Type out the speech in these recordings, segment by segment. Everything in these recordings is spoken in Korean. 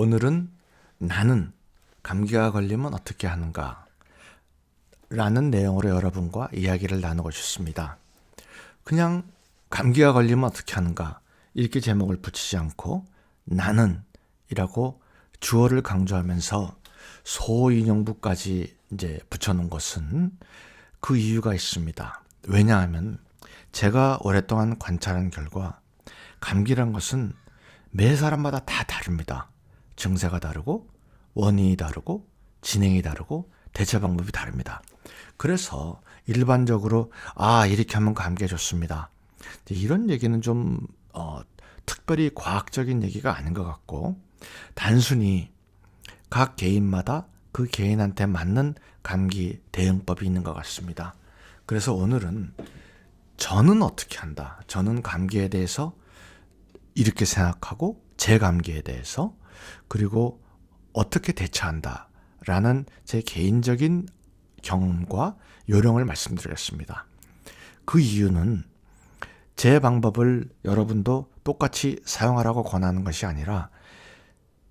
오늘은 나는 감기가 걸리면 어떻게 하는가 라는 내용으로 여러분과 이야기를 나누고 싶습니다. 그냥 감기가 걸리면 어떻게 하는가 이렇게 제목을 붙이지 않고 나는 이라고 주어를 강조하면서 소인용부까지 이제 붙여놓은 것은 그 이유가 있습니다. 왜냐하면 제가 오랫동안 관찰한 결과 감기란 것은 매 사람마다 다 다릅니다. 증세가 다르고 원인이 다르고 진행이 다르고 대처 방법이 다릅니다. 그래서 일반적으로 이렇게 하면 감기에 좋습니다. 이런 얘기는 좀 특별히 과학적인 얘기가 아닌 것 같고 단순히 각 개인마다 그 개인한테 맞는 감기 대응법이 있는 것 같습니다. 그래서 오늘은 저는 어떻게 한다. 저는 감기에 대해서 이렇게 생각하고 제 감기에 대해서 그리고 어떻게 대처한다 라는 제 개인적인 경험과 요령을 말씀드리겠습니다. 그 이유는 제 방법을 여러분도 똑같이 사용하라고 권하는 것이 아니라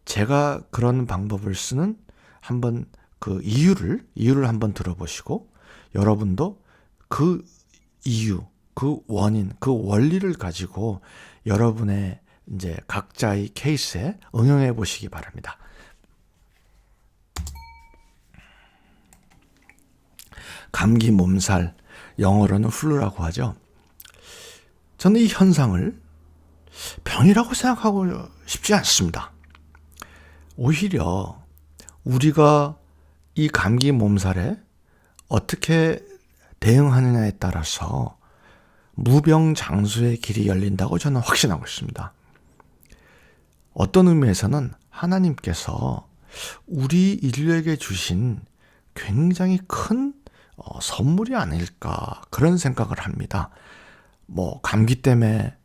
제가 그런 방법을 쓰는 한번 그 이유를 한번 들어보시고 여러분도 그 이유, 그 원인, 그 원리를 가지고 여러분의 이제 각자의 케이스에 응용해 보시기 바랍니다. 감기 몸살, 영어로는 플루라고 하죠. 저는 이 현상을 병이라고 생각하고 싶지 않습니다. 오히려 우리가 이 감기 몸살에 어떻게 대응하느냐에 따라서 무병장수의 길이 열린다고 저는 확신하고 있습니다. 어떤 의미에서는 하나님께서 우리 인류에게 주신 굉장히 큰 선물이 아닐까 그런 생각을 합니다. 감기 때문에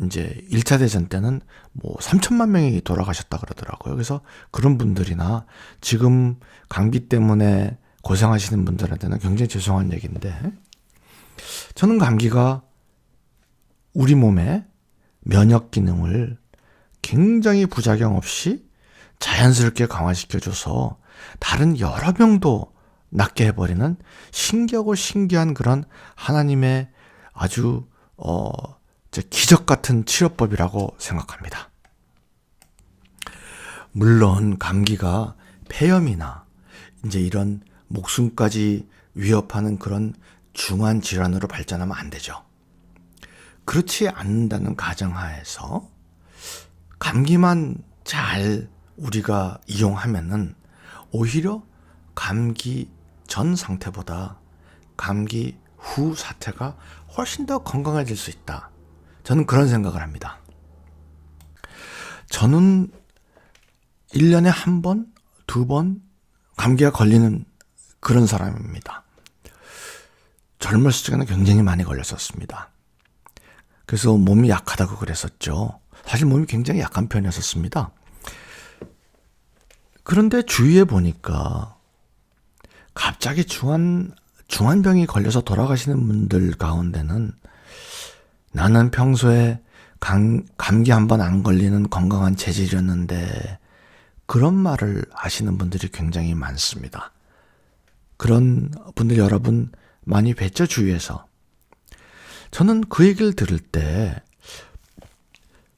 이제 1차 대전 때는 3천만 명이 돌아가셨다 그러더라고요. 그래서 그런 분들이나 지금 감기 때문에 고생하시는 분들한테는 굉장히 죄송한 얘기인데 저는 감기가 우리 몸의 면역 기능을 굉장히 부작용 없이 자연스럽게 강화시켜줘서 다른 여러 병도 낫게 해버리는 신기하고 신기한 그런 하나님의 아주 기적 같은 치료법이라고 생각합니다. 물론 감기가 폐렴이나 이제 이런 목숨까지 위협하는 그런 중한 질환으로 발전하면 안 되죠. 그렇지 않는다는 가정하에서 감기만 잘 우리가 이용하면은 오히려 감기 전 상태보다 감기 후 사태가 훨씬 더 건강해질 수 있다. 저는 그런 생각을 합니다. 저는 1년에 한 번, 두 번 감기가 걸리는 그런 사람입니다. 젊었을 적에는 굉장히 많이 걸렸었습니다. 그래서 몸이 약하다고 그랬었죠. 사실 몸이 굉장히 약한 편이었습니다. 그런데 주위에 보니까 갑자기 중환병이 걸려서 돌아가시는 분들 가운데는 나는 평소에 감기 한 번 안 걸리는 건강한 체질이었는데 그런 말을 하시는 분들이 굉장히 많습니다. 그런 분들 여러분 많이 뵀죠, 주위에서. 저는 그 얘기를 들을 때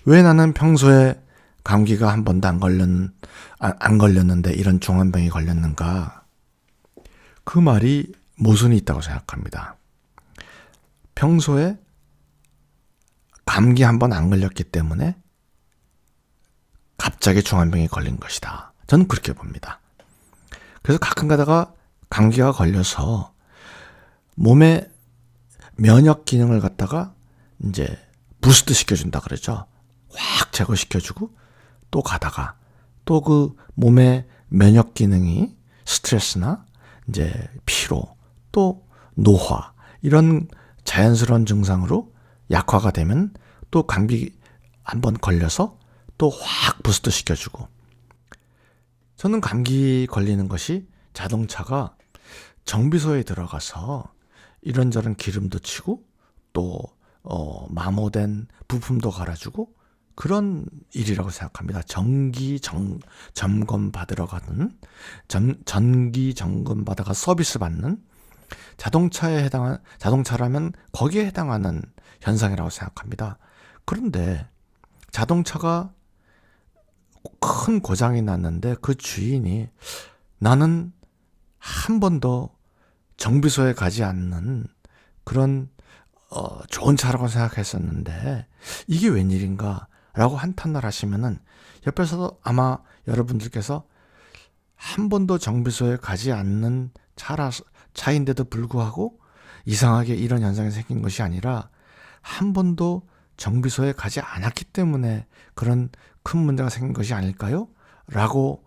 왜 나는 평소에 감기가 한 번도 안 걸렸는데 이런 중환병이 걸렸는가? 그 말이 모순이 있다고 생각합니다. 평소에 감기 한 번 안 걸렸기 때문에 갑자기 중환병이 걸린 것이다. 저는 그렇게 봅니다. 그래서 가끔 가다가 감기가 걸려서 몸의 면역 기능을 갖다가 이제 부스트 시켜준다 그러죠. 확 제거시켜주고 또 가다가 또 그 몸의 면역 기능이 스트레스나 이제 피로 또 노화 이런 자연스러운 증상으로 약화가 되면 또 감기 한번 걸려서 또 확 부스트 시켜주고 저는 감기 걸리는 것이 자동차가 정비소에 들어가서 이런저런 기름도 치고 또 마모된 부품도 갈아주고 그런 일이라고 생각합니다. 점검 받으러 가는, 전기 점검 받아가 서비스 받는 자동차라면 거기에 해당하는 현상이라고 생각합니다. 그런데 자동차가 큰 고장이 났는데 그 주인이 나는 한 번도 정비소에 가지 않는 그런 좋은 차라고 생각했었는데 이게 웬일인가 라고 한탄을 하시면은 옆에서도 아마 여러분들께서 한 번도 정비소에 가지 않는 차인데도 불구하고 이상하게 이런 현상이 생긴 것이 아니라 한 번도 정비소에 가지 않았기 때문에 그런 큰 문제가 생긴 것이 아닐까요? 라고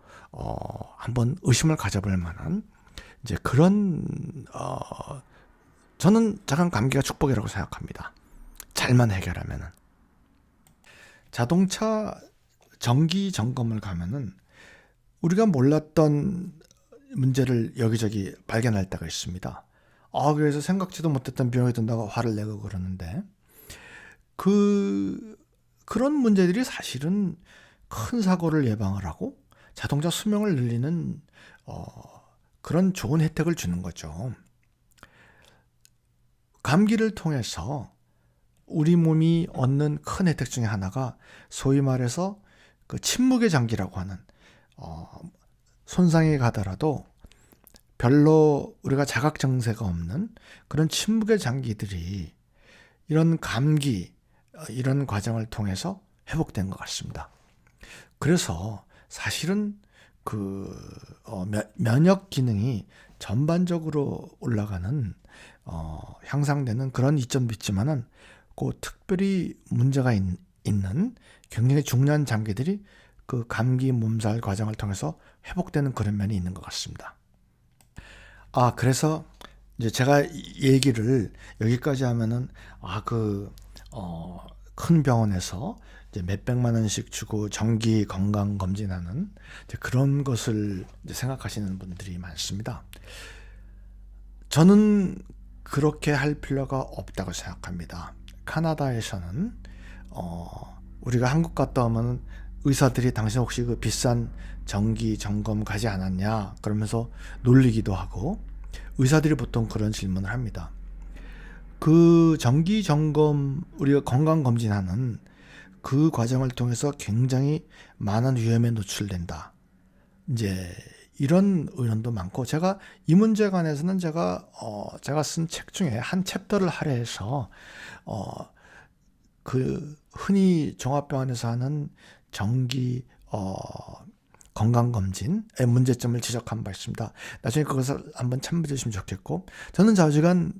한번 의심을 가져볼 만한 이제 그런 저는 작은 감기가 축복이라고 생각합니다. 잘만 해결하면은. 자동차 정기 점검을 가면은 우리가 몰랐던 문제를 여기저기 발견할 때가 있습니다. 그래서 생각지도 못했던 비용이 든다고 화를 내고 그러는데 그런 문제들이 사실은 큰 사고를 예방을 하고 자동차 수명을 늘리는 그런 좋은 혜택을 주는 거죠. 감기를 통해서 우리 몸이 얻는 큰 혜택 중에 하나가 소위 말해서 그 침묵의 장기라고 하는 손상이 가더라도 별로 우리가 자각 증세가 없는 그런 침묵의 장기들이 이런 감기 이런 과정을 통해서 회복된 것 같습니다. 그래서 사실은 면역 기능이 전반적으로 올라가는 향상되는 그런 이점도 있지만은 특별히 문제가 있는 굉장히 중요한 장기들이 그 감기 몸살 과정을 통해서 회복되는 그런 면이 있는 것 같습니다. 그래서 이제 제가 얘기를 여기까지 하면은 큰 병원에서 이제 몇백만 원씩 주고 정기 건강 검진하는 그런 것을 이제 생각하시는 분들이 많습니다. 저는 그렇게 할 필요가 없다고 생각합니다. 카나다에서는 우리가 한국 갔다 오면 의사들이 당신 혹시 그 비싼 정기 점검 가지 않았냐 그러면서 놀리기도 하고 의사들이 보통 그런 질문을 합니다. 그 정기 점검 우리가 건강 검진하는 그 과정을 통해서 굉장히 많은 위험에 노출된다. 이제 이런 의견도 많고 제가 이 문제에 관해서는 제가 쓴 책 중에 한 챕터를 할애해서 그 흔히 종합병원에서 하는 정기 건강검진의 문제점을 지적한 바 있습니다. 나중에 그것을 한번 참고해 주시면 좋겠고 저는 좌우지간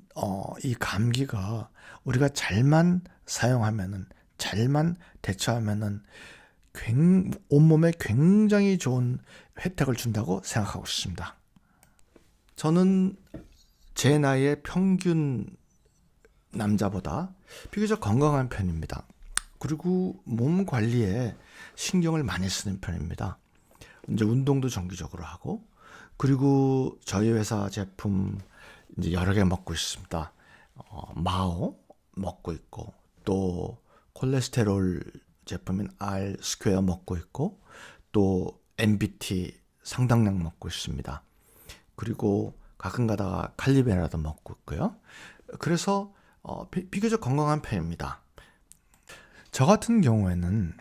이 감기가 우리가 잘만 사용하면은 잘만 대처하면은 온몸에 굉장히 좋은 혜택을 준다고 생각하고 있습니다. 저는 제 나이의 평균 남자보다 비교적 건강한 편입니다. 그리고 몸 관리에 신경을 많이 쓰는 편입니다. 이제 운동도 정기적으로 하고 그리고 저희 회사 제품 이제 여러 개 먹고 있습니다. 마오 먹고 있고 또 콜레스테롤 제품인 R 스퀘어 먹고 있고 또 MBT 상당량 먹고 있습니다. 그리고 가끔 가다가 칼리베라도 먹고 있고요. 그래서 비교적 건강한 편입니다. 저 같은 경우에는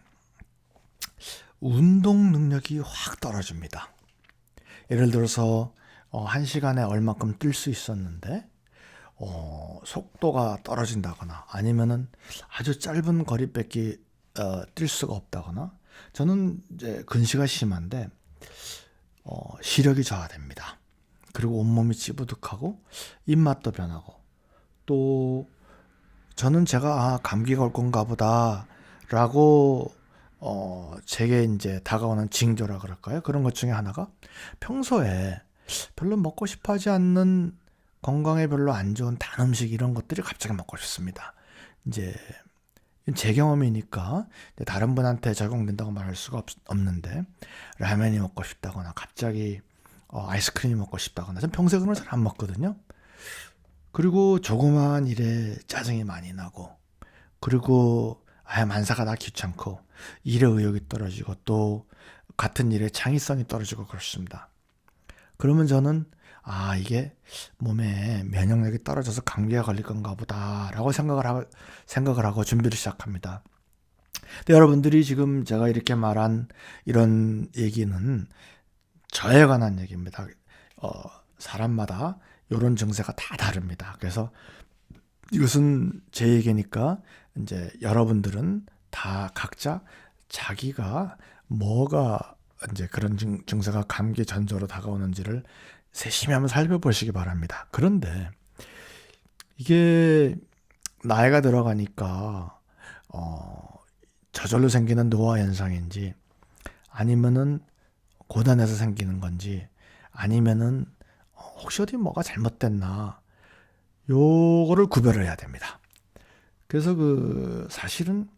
운동 능력이 확 떨어집니다. 예를 들어서 1시간에 얼마큼 뛸 수 있었는데 속도가 떨어진다거나 아니면은 아주 짧은 거리밖에 뛸 수가 없다거나 저는 이제 근시가 심한데 시력이 저하됩니다. 그리고 온몸이 찌부득하고 입맛도 변하고 또 저는 제가 감기가 올 건가 보다 라고 제게 이제 다가오는 징조라 그럴까요? 그런 것 중에 하나가 평소에 별로 먹고 싶어 하지 않는 건강에 별로 안 좋은 단 음식 이런 것들이 갑자기 먹고 싶습니다. 이제 제 경험이니까 다른 분한테 적용된다고 말할 수가 없는데 라면이 먹고 싶다거나 갑자기 아이스크림이 먹고 싶다거나 전 평소에 그런 걸 잘 안 먹거든요. 그리고 조그마한 일에 짜증이 많이 나고 그리고 만사가 다 귀찮고 일의 의욕이 떨어지고 또 같은 일에 창의성이 떨어지고 그렇습니다. 그러면 저는 이게 몸에 면역력이 떨어져서 감기가 걸릴 건가 보다라고 생각을 하고 준비를 시작합니다. 근데 여러분들이 지금 제가 이렇게 말한 이런 얘기는 저에 관한 얘기입니다. 사람마다 이런 증세가 다 다릅니다. 그래서 이것은 제 얘기니까 이제 여러분들은 다 각자 자기가 뭐가 이제 그런 증세가 감기 전조로 다가오는지를 세심히 한번 살펴보시기 바랍니다. 그런데 이게 나이가 들어가니까 저절로 생기는 노화 현상인지 아니면은 고단해서 생기는 건지 아니면은 혹시 어디 뭐가 잘못됐나 요거를 구별을 해야 됩니다. 그래서 사실은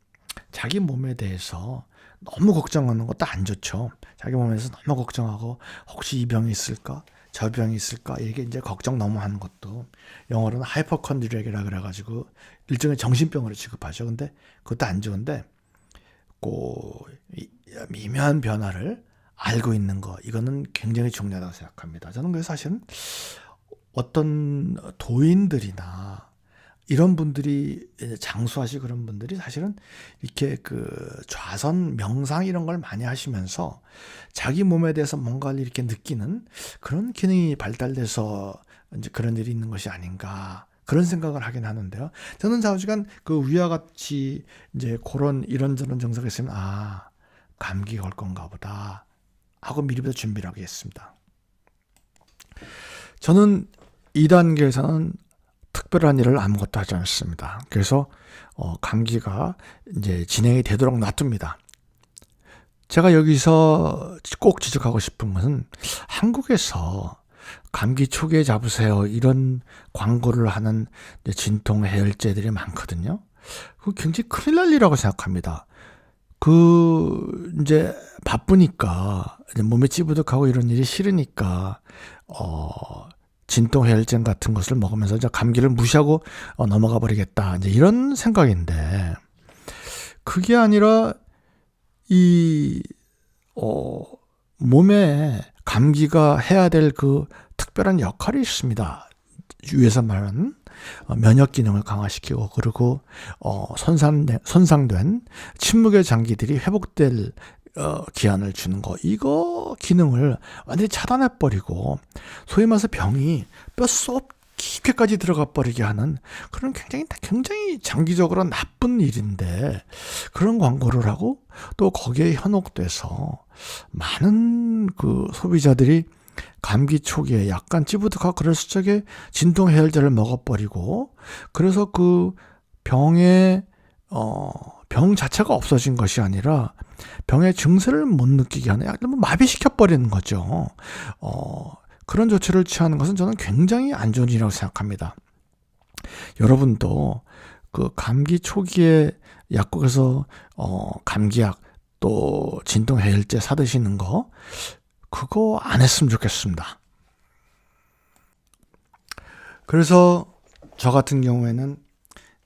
자기 몸에 대해서 너무 걱정하는 것도 안 좋죠. 자기 몸에 대해서 너무 걱정하고 혹시 이 병이 있을까? 저 병이 있을까? 이게 이제 걱정 너무 하는 것도 영어로는 하이퍼컨드리아라 그래가지고 일종의 정신병으로 취급하죠. 근데 그것도 안 좋은데 미묘한 변화를 알고 있는 거 이거는 굉장히 중요하다고 생각합니다. 저는 그래서 사실은 어떤 도인들이나 이런 분들이 장수하시고 그런 분들이 사실은 이렇게 좌선 명상 이런 걸 많이 하시면서 자기 몸에 대해서 뭔가를 이렇게 느끼는 그런 기능이 발달돼서 이제 그런 일이 있는 것이 아닌가 그런 생각을 하긴 하는데요. 저는 좌우지간 위와 같이 이제 그런 이런저런 증상이 있으면 감기 걸 건가 보다 하고 미리부터 준비를 하겠습니다. 저는 2단계에서는 특별한 일을 아무것도 하지 않습니다. 그래서 감기가 이제 진행이 되도록 놔둡니다. 제가 여기서 꼭 지적하고 싶은 것은 한국에서 감기 초기에 잡으세요 이런 광고를 하는 진통 해열제들이 많거든요. 그 굉장히 큰일 날 일이라고 생각합니다. 이제 바쁘니까 이제 몸이 찌부득하고 이런 일이 싫으니까 진통 해열제 같은 것을 먹으면서 이제 감기를 무시하고 넘어가 버리겠다. 이제 이런 생각인데 그게 아니라 몸에 감기가 해야 될 특별한 역할이 있습니다. 위에서 말하는 면역 기능을 강화시키고 그리고 손상된 침묵의 장기들이 회복될 기한을 주는 거 이거 기능을 완전히 차단해버리고 소위 말해서 병이 뼛속 깊게까지 들어가 버리게 하는 그런 굉장히 장기적으로 나쁜 일인데 그런 광고를 하고 또 거기에 현혹돼서 많은 소비자들이 감기 초기에 약간 찌부득하고 그랬을 적에 진통 해열제를 먹어버리고 그래서 병의 병 자체가 없어진 것이 아니라 병의 증세를 못 느끼게 하는 약간 마비시켜버리는 거죠. 그런 조치를 취하는 것은 저는 굉장히 안 좋은 일이라고 생각합니다. 여러분도 감기 초기에 약국에서 감기약 또 진통 해열제 사드시는 거 그거 안 했으면 좋겠습니다. 그래서 저 같은 경우에는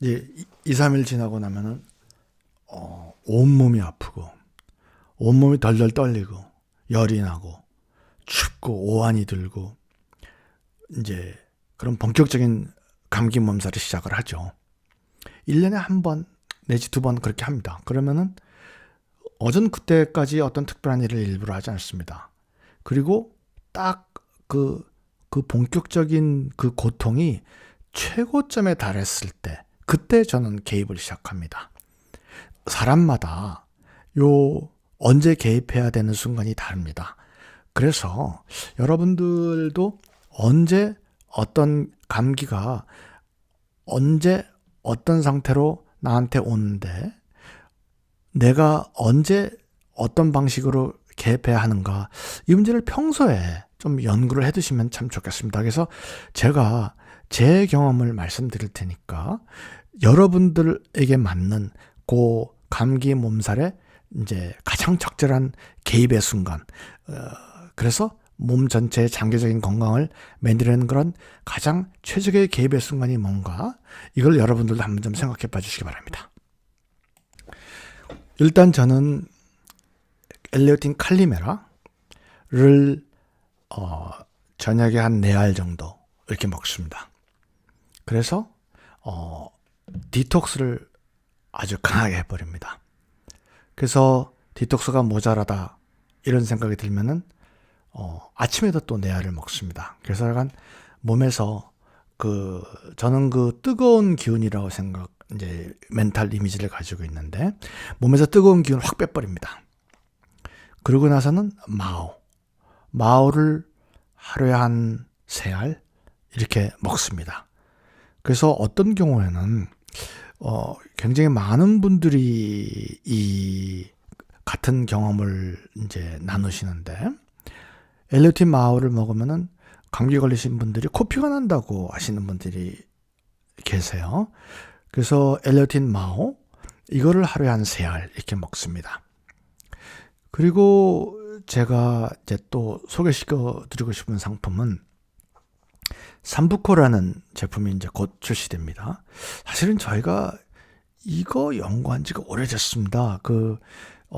이제 2-3일 지나고 나면은 온몸이 아프고 온몸이 덜덜 떨리고 열이 나고 춥고 오한이 들고 이제 그런 본격적인 감기 몸살을 시작을 하죠. 1년에 한 번 내지 2번 그렇게 합니다. 그러면은 어전 그때까지 어떤 특별한 일을 일부러 하지 않습니다. 그리고 딱 본격적인 고통이 최고점에 달했을 때 그때 저는 개입을 시작합니다. 사람마다 언제 개입해야 되는 순간이 다릅니다. 그래서 여러분들도 언제 어떤 감기가 언제 어떤 상태로 나한테 오는데 내가 언제 어떤 방식으로 개입해야 하는가 이 문제를 평소에 좀 연구를 해두시면 참 좋겠습니다. 그래서 제가 제 경험을 말씀드릴 테니까 여러분들에게 맞는 감기 몸살에 이제 가장 적절한 개입의 순간 그래서 몸 전체의 장기적인 건강을 만들어내는 그런 가장 최적의 개입의 순간이 뭔가 이걸 여러분들도 한번 좀 생각해 봐 주시기 바랍니다. 일단 저는 엘리오틴 칼리메라를 저녁에 한 4알 정도 이렇게 먹습니다. 그래서 디톡스를 아주 강하게 해버립니다. 그래서 디톡스가 모자라다 이런 생각이 들면은 아침에도 또 4알을 먹습니다. 그래서 약간 몸에서 저는 뜨거운 기운이라고 이제 멘탈 이미지를 가지고 있는데, 몸에서 뜨거운 기운을 확 빼버립니다. 그러고 나서는 마오를 하루에 한 3알 이렇게 먹습니다. 그래서 어떤 경우에는 굉장히 많은 분들이 이 같은 경험을 이제 나누시는데, 엘리오틴 마오를 먹으면은 감기 걸리신 분들이 코피가 난다고 하시는 분들이 계세요. 그래서 엘리오틴 마오 이거를 하루에 한 3알 이렇게 먹습니다. 그리고 제가 이제 또 소개시켜 드리고 싶은 상품은 삼부코라는 제품이 이제 곧 출시됩니다. 사실은 저희가 이거 연구한 지가 오래됐습니다.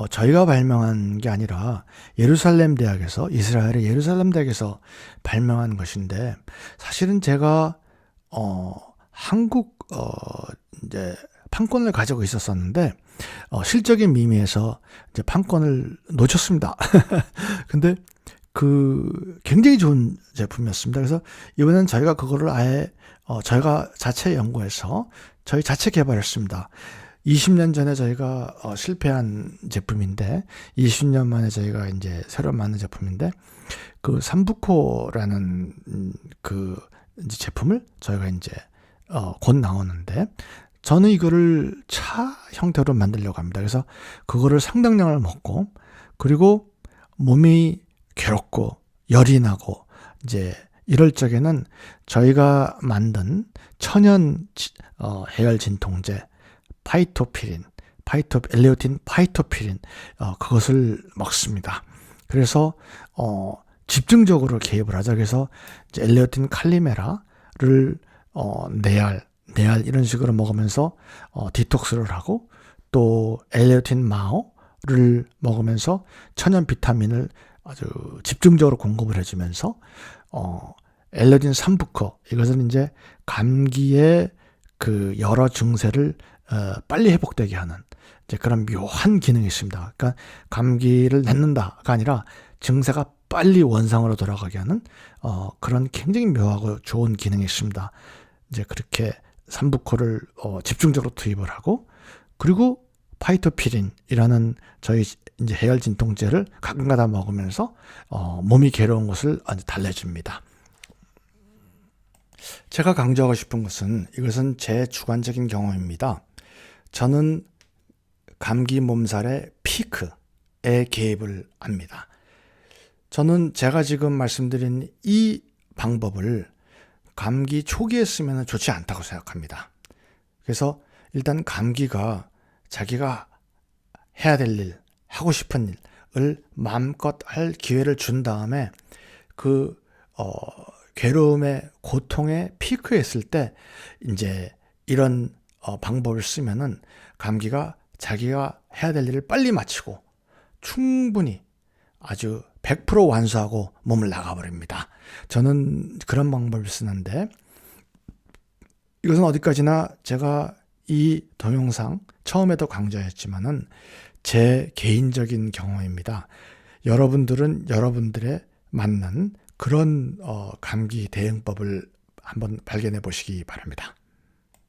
저희가 발명한 게 아니라 예루살렘 대학에서, 이스라엘의 예루살렘 대학에서 발명한 것인데, 사실은 제가 한국 이제 판권을 가지고 있었었는데 실적인 미미에서 이제 판권을 놓쳤습니다. 근데 굉장히 좋은 제품이었습니다. 그래서 이번엔 저희가 그거를 아예 저희가 자체 연구해서 저희 자체 개발했습니다. 20년 전에 저희가 실패한 제품인데 20년 만에 저희가 이제 새로 만든 제품인데, 삼부코라는 이제 제품을 저희가 이제 곧 나오는데, 저는 이거를 차 형태로 만들려고 합니다. 그래서 그거를 상당량을 먹고, 그리고 몸이 괴롭고 열이 나고 이제 이럴 적에는 저희가 만든 천연 해열 진통제 엘리오틴 파이토피린, 그것을 먹습니다. 그래서 집중적으로 개입을 하자. 그래서 이제 엘리오틴 칼리메라를 4알 이런 식으로 먹으면서 디톡스를 하고, 또 엘리오틴 마오를 먹으면서 천연 비타민을 아주 집중적으로 공급을 해주면서 엘리오틴 삼부코, 이것은 이제 감기의 여러 증세를 빨리 회복되게 하는 이제 그런 묘한 기능이 있습니다. 그러니까 감기를 냈는다가 아니라 증세가 빨리 원상으로 돌아가게 하는 그런 굉장히 묘하고 좋은 기능이 있습니다. 이제 그렇게 삼부코를 집중적으로 투입을 하고, 그리고 파이토피린이라는 저희 이제 해열 진통제를 가끔가다 먹으면서 몸이 괴로운 것을 달래줍니다. 제가 강조하고 싶은 것은, 이것은 제 주관적인 경험입니다. 저는 감기 몸살의 피크에 개입을 합니다. 저는 제가 지금 말씀드린 이 방법을 감기 초기에 쓰면 좋지 않다고 생각합니다. 그래서 일단 감기가 자기가 해야 될 일, 하고 싶은 일을 마음껏 할 기회를 준 다음에 괴로움의 고통의 피크에 있을 때 이제 이런 방법을 쓰면은 감기가 자기가 해야 될 일을 빨리 마치고 충분히 아주 100% 완수하고 몸을 나가버립니다. 저는 그런 방법을 쓰는데, 이것은 어디까지나 제가 이 동영상 처음에도 강조했지만은 제 개인적인 경험입니다. 여러분들은 여러분들의 맞는 그런 감기 대응법을 한번 발견해 보시기 바랍니다.